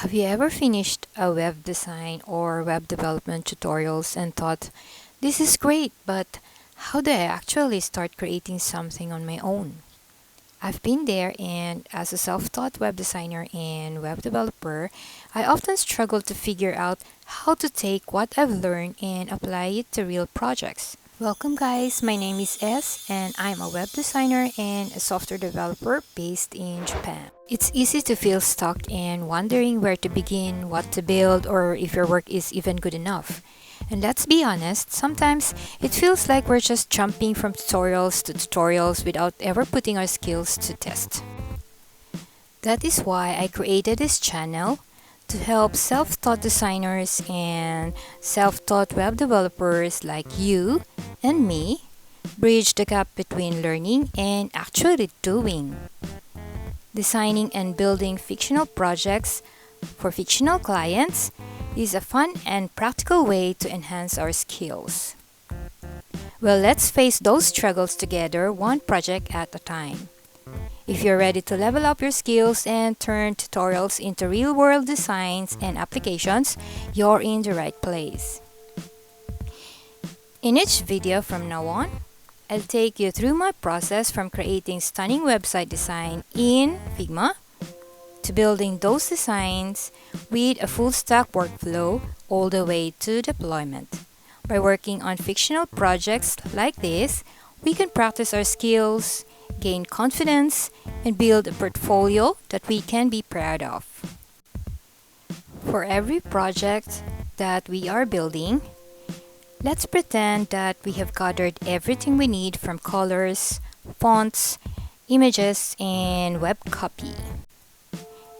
Have you ever finished a web design or web development tutorials and thought, this is great, but how do I actually start creating something on my own? I've been there, and as a self-taught web designer and web developer, I often struggle to figure out how to take what I've learned and apply it to real projects. Welcome guys, my name is S and I'm a web designer and a software developer based in Japan. It's easy to feel stuck and wondering where to begin, what to build, or if your work is even good enough. And let's be honest, sometimes it feels like we're just jumping from tutorials to tutorials without ever putting our skills to test. That is why I created this channel to help self-taught designers and self-taught web developers like you and me bridge the gap between learning and actually doing. Designing and building fictional projects for fictional clients is a fun and practical way to enhance our skills. Well, let's face those struggles together, one project at a time. If you're ready to level up your skills and turn tutorials into real-world designs and applications, you're in the right place. In each video from now on, I'll take you through my process from creating stunning website design in Figma to building those designs with a full-stack workflow all the way to deployment. By working on fictional projects like this, we can practice our skills, gain confidence, and build a portfolio that we can be proud of. For every project that we are building, let's pretend that we have gathered everything we need from colors, fonts, images, and web copy.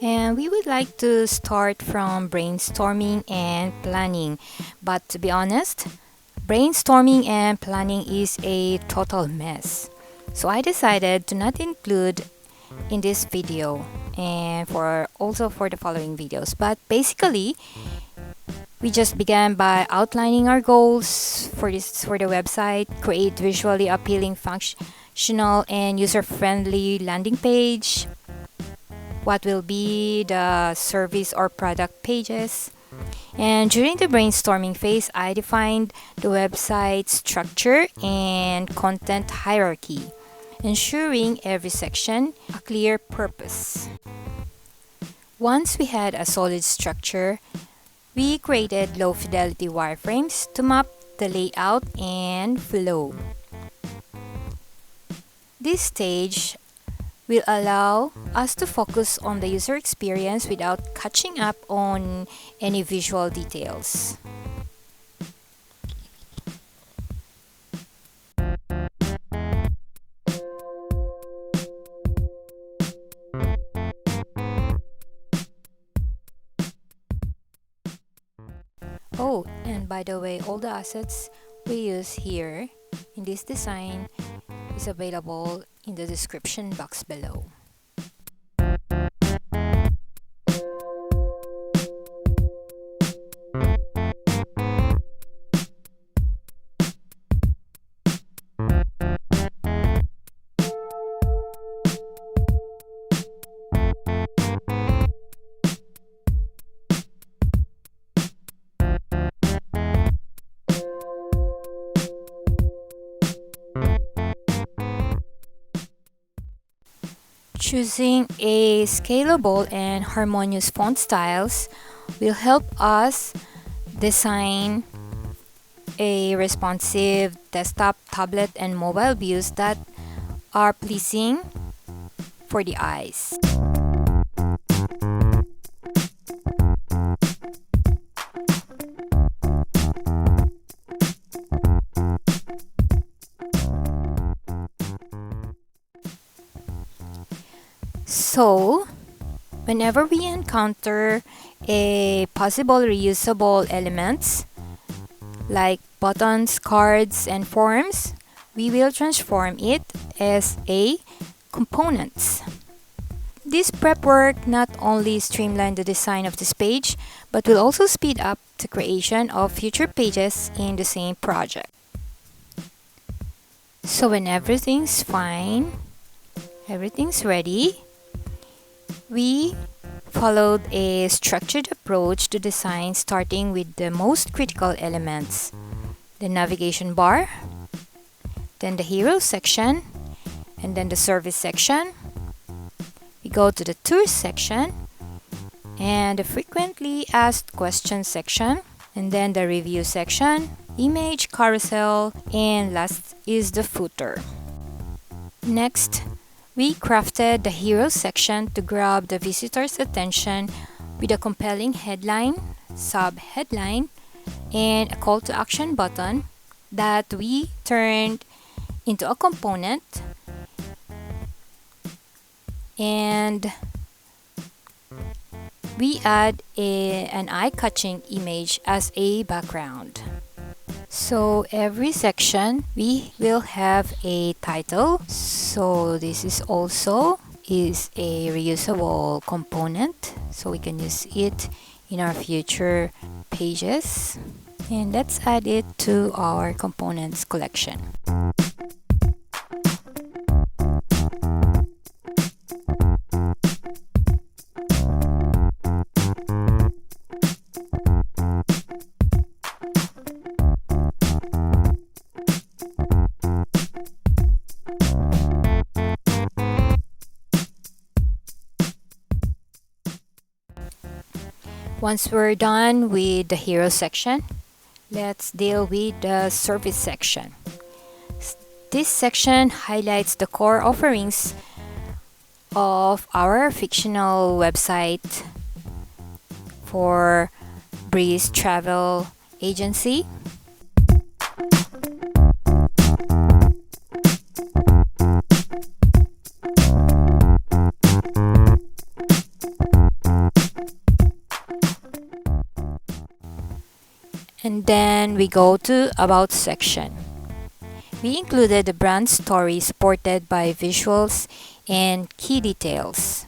And we would like to start from brainstorming and planning. But to be honest, brainstorming and planning is a total mess. So I decided to not include in this video and also for the following videos. But basically, we just began by outlining our goals for the website, create visually appealing, functional, and user-friendly landing page. What will be the service or product pages. And during the brainstorming phase, I defined the website structure and content hierarchy, ensuring every section a clear purpose. Once we had a solid structure, we created low-fidelity wireframes to map the layout and flow. This stage will allow us to focus on the user experience without catching up on any visual details. Oh, and by the way, all the assets we use here in this design is available in the description box below. Choosing a scalable and harmonious font styles will help us design a responsive desktop, tablet, and mobile views that are pleasing for the eyes. So, whenever we encounter a possible reusable elements like buttons, cards, and forms, we will transform it as a components. This prep work not only streamline the design of this page, but will also speed up the creation of future pages in the same project. So when everything's fine, everything's ready, we followed a structured approach to design, starting with the most critical elements: the navigation bar, then the hero section, and then the service section. We go to the tours section and the frequently asked questions section, and then the review section, image carousel, and last is the footer. Next, we crafted the hero section to grab the visitor's attention with a compelling headline, sub-headline, and a call to action button that we turned into a component, and we add an eye-catching image as a background. So every section we will have a title. So this is also a reusable component, so we can use it in our future pages. And let's add it to our components collection. Once we're done with the hero section, let's deal with the service section. This section highlights the core offerings of our fictional website for Breeze Travel Agency. And then we go to About section. We included the brand story supported by visuals and key details.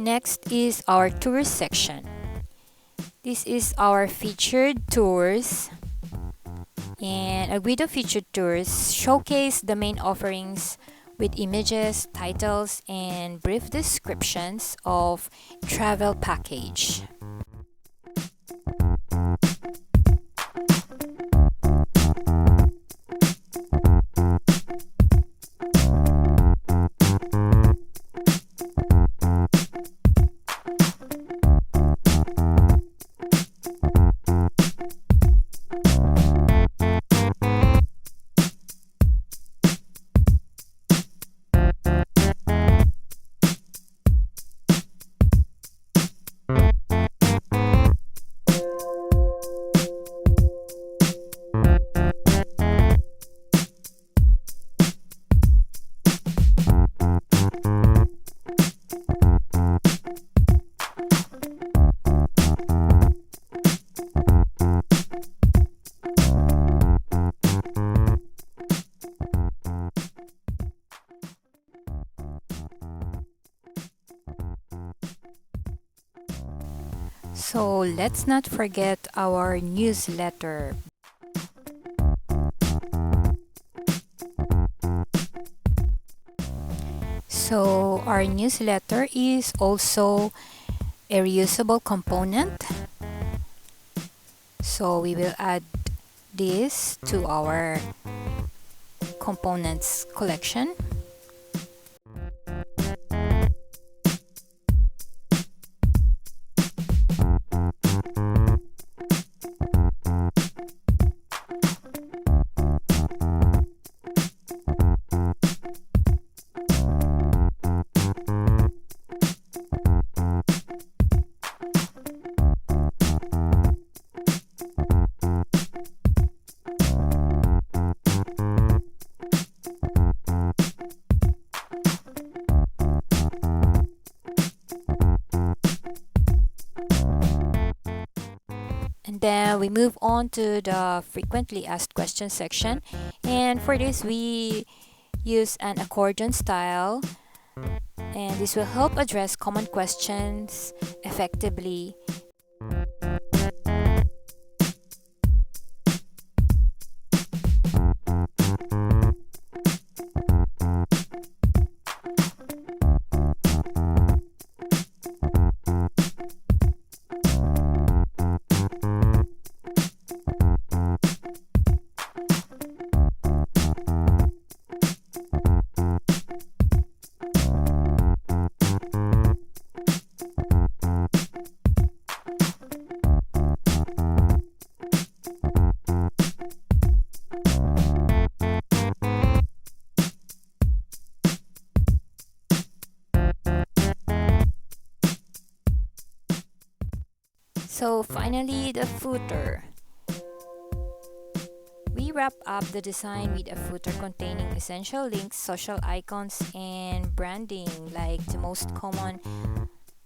Next is our tours section. This is our featured tours, and a grid of featured tours showcase the main offerings with images, titles, and brief descriptions of travel package. So let's not forget our newsletter. So our newsletter is also a reusable component. So we will add this to our components collection. And then we move on to the frequently asked questions section. And for this, we use an accordion style, and this will help address common questions effectively. So finally, the footer. We wrap up the design with a footer containing essential links, social icons, and branding like the most common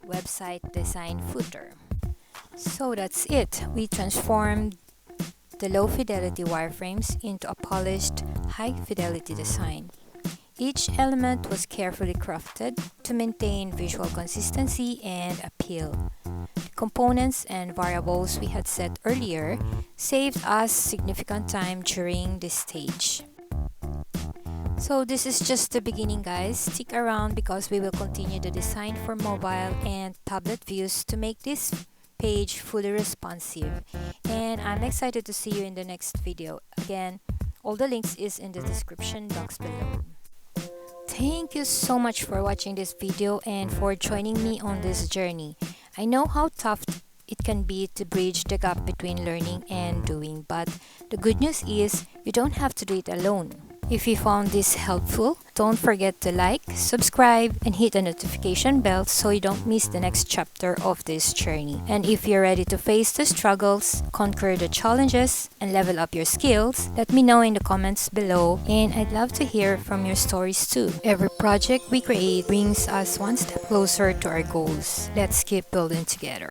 website design footer. So that's it. We transformed the low fidelity wireframes into a polished, high fidelity design. Each element was carefully crafted to maintain visual consistency and appeal. Components and variables we had set earlier saved us significant time during this stage. So this is just the beginning, guys. Stick around because we will continue the design for mobile and tablet views to make this page fully responsive. And I'm excited to see you in the next video. Again, all the links is in the description box below. Thank you so much for watching this video and for joining me on this journey. I know how tough it can be to bridge the gap between learning and doing, but the good news is you don't have to do it alone. If you found this helpful, don't forget to like, subscribe, and hit the notification bell so you don't miss the next chapter of this journey. And if you're ready to face the struggles, conquer the challenges, and level up your skills, let me know in the comments below, and I'd love to hear from your stories too. Every project we create brings us one step closer to our goals. Let's keep building together.